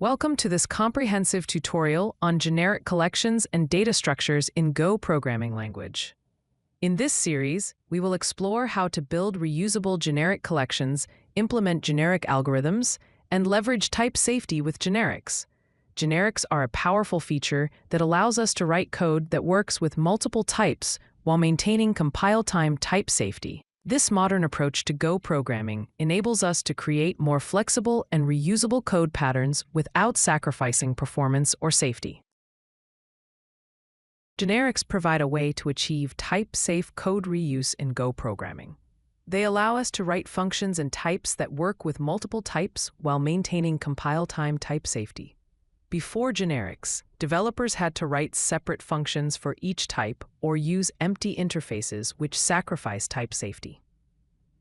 Welcome to this comprehensive tutorial on generic collections and data structures in Go programming language. In this series, we will explore how to build reusable generic collections, implement generic algorithms, and leverage type safety with generics. Generics are a powerful feature that allows us to write code that works with multiple types while maintaining compile-time type safety. This modern approach to Go programming enables us to create more flexible and reusable code patterns without sacrificing performance or safety. Generics provide a way to achieve type-safe code reuse in Go programming. They allow us to write functions and types that work with multiple types while maintaining compile-time type safety. Before generics, developers had to write separate functions for each type or use empty interfaces which sacrifice type safety.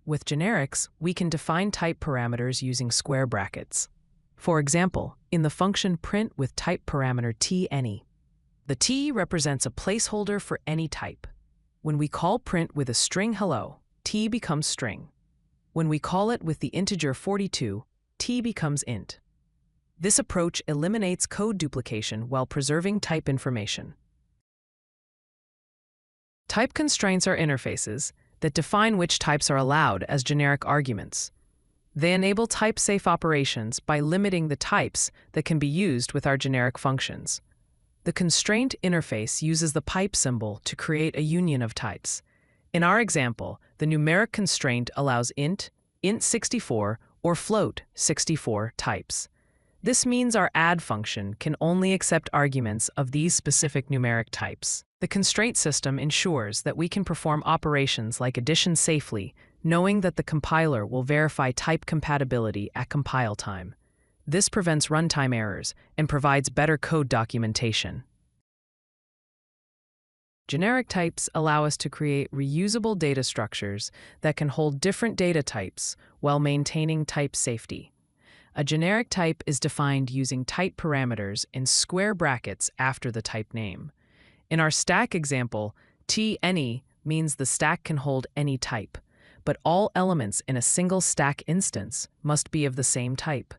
With generics, we can define type parameters using square brackets. For example, in the function print with type parameter t_any. The t represents a placeholder for any type. When we call print with a string hello, t becomes string. When we call it with the integer 42, t becomes int. This approach eliminates code duplication while preserving type information. Type constraints are interfaces that define which types are allowed as generic arguments. They enable type-safe operations by limiting the types that can be used with our generic functions. The constraint interface uses the pipe symbol to create a union of types. In our example, the numeric constraint allows int64, or float 64 types. This means our add function can only accept arguments of these specific numeric types. The constraint system ensures that we can perform operations like addition safely, knowing that the compiler will verify type compatibility at compile time. This prevents runtime errors and provides better code documentation. Generic types allow us to create reusable data structures that can hold different data types while maintaining type safety. A generic type is defined using type parameters in square brackets after the type name. In our stack example, t_any means the stack can hold any type, but all elements in a single stack instance must be of the same type.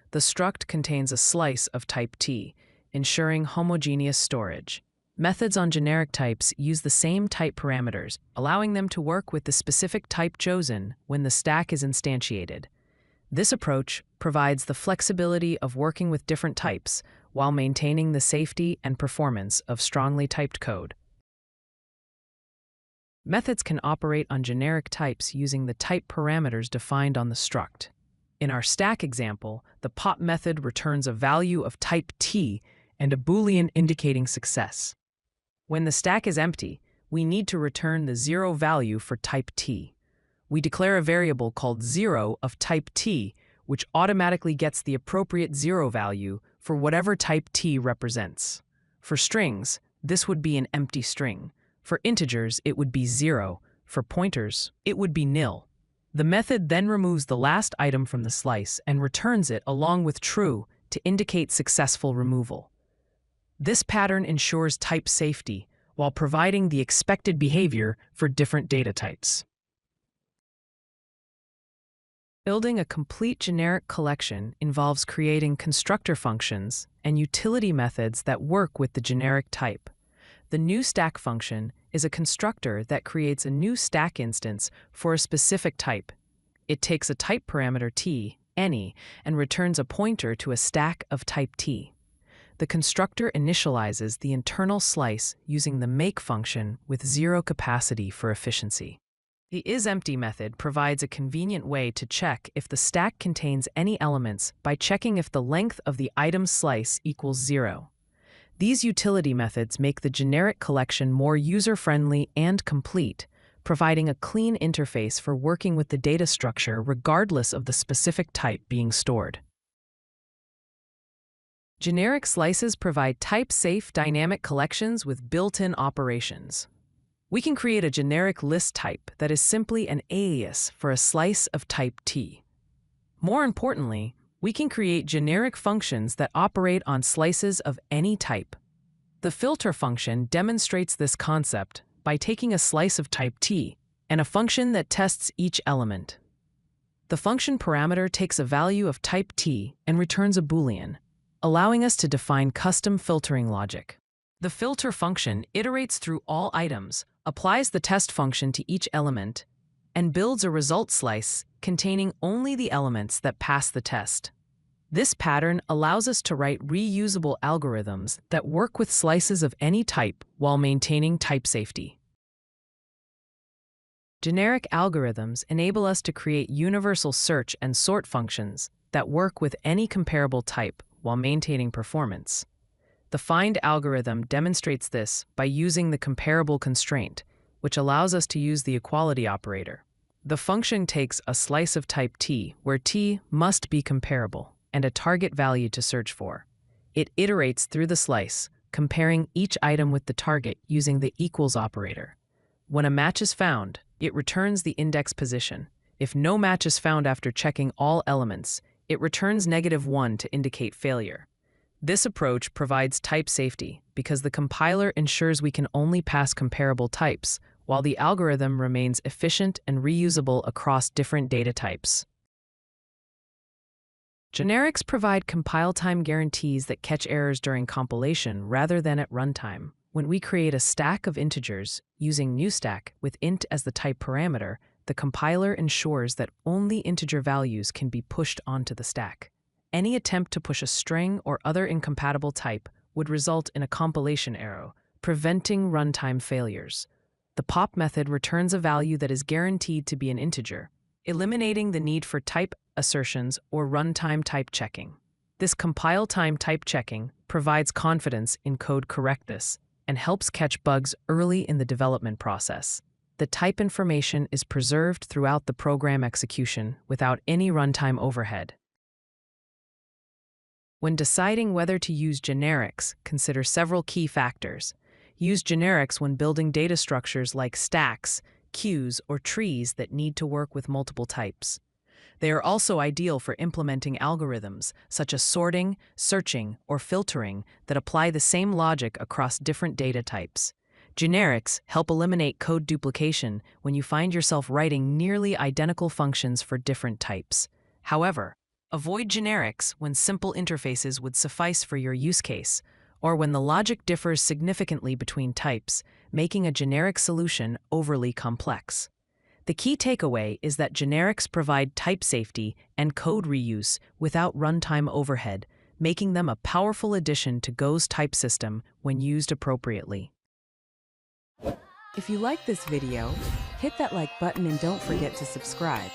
The struct contains a slice of type t, ensuring homogeneous storage. Methods on generic types use the same type parameters, allowing them to work with the specific type chosen when the stack is instantiated. This approach provides the flexibility of working with different types while maintaining the safety and performance of strongly typed code. Methods can operate on generic types using the type parameters defined on the struct. In our stack example, the pop method returns a value of type t and a boolean indicating success. When the stack is empty, we need to return the 0 value for type t. We declare a variable called 0 of type t, which automatically gets the appropriate 0 value for whatever type t represents. For strings, this would be an empty string. For integers, it would be 0. For pointers, it would be nil. The method then removes the last item from the slice and returns it along with true to indicate successful removal. This pattern ensures type safety while providing the expected behavior for different data types. Building a complete generic collection involves creating constructor functions and utility methods that work with the generic type. The new stack function is a constructor that creates a new stack instance for a specific type. It takes a type parameter t_any and returns a pointer to a stack of type t. The constructor initializes the internal slice using the make function with 0 capacity for efficiency. The isEmpty method provides a convenient way to check if the stack contains any elements by checking if the length of the item slice equals 0. These utility methods make the generic collection more user-friendly and complete, providing a clean interface for working with the data structure regardless of the specific type being stored. Generic slices provide type-safe dynamic collections with built-in operations. We can create a generic list type that is simply an alias for a slice of type t. More importantly, we can create generic functions that operate on slices of any type. The filter function demonstrates this concept by taking a slice of type t and a function that tests each element. The function parameter takes a value of type t and returns a boolean. allowing us to define custom filtering logic. The filter function iterates through all items, applies the test function to each element, and builds a result slice containing only the elements that pass the test. This pattern allows us to write reusable algorithms that work with slices of any type while maintaining type safety. Generic algorithms enable us to create universal search and sort functions that work with any comparable type while maintaining performance. The find algorithm demonstrates this by using the comparable constraint, which allows us to use the equality operator. The function takes a slice of type T, where T must be comparable, and a target value to search for. It iterates through the slice, comparing each item with the target using the equals operator. When a match is found, it returns the index position. If no match is found after checking all elements, it returns -1 to indicate failure. This approach provides type safety because the compiler ensures we can only pass comparable types, while the algorithm remains efficient and reusable across different data types. Generics provide compile time guarantees that catch errors during compilation rather than at runtime. When we create a stack of integers using newStack with int as the type parameter, the compiler ensures that only integer values can be pushed onto the stack. Any attempt to push a string or other incompatible type would result in a compilation error, preventing runtime failures. The pop method returns a value that is guaranteed to be an integer, eliminating the need for type assertions or runtime type checking. This compile time type checking provides confidence in code correctness and helps catch bugs early in the development process. The type information is preserved throughout the program execution without any runtime overhead. When deciding whether to use generics, consider several key factors. Use generics when building data structures like stacks, queues, or trees that need to work with multiple types. They are also ideal for implementing algorithms such as sorting, searching, or filtering that apply the same logic across different data types. Generics help eliminate code duplication when you find yourself writing nearly identical functions for different types. However, avoid generics when simple interfaces would suffice for your use case, or when the logic differs significantly between types, making a generic solution overly complex. The key takeaway is that generics provide type safety and code reuse without runtime overhead, making them a powerful addition to Go's type system when used appropriately. If you like this video, hit that like button and don't forget to subscribe.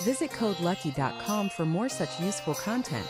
Visit CodeLucky.com for more such useful content.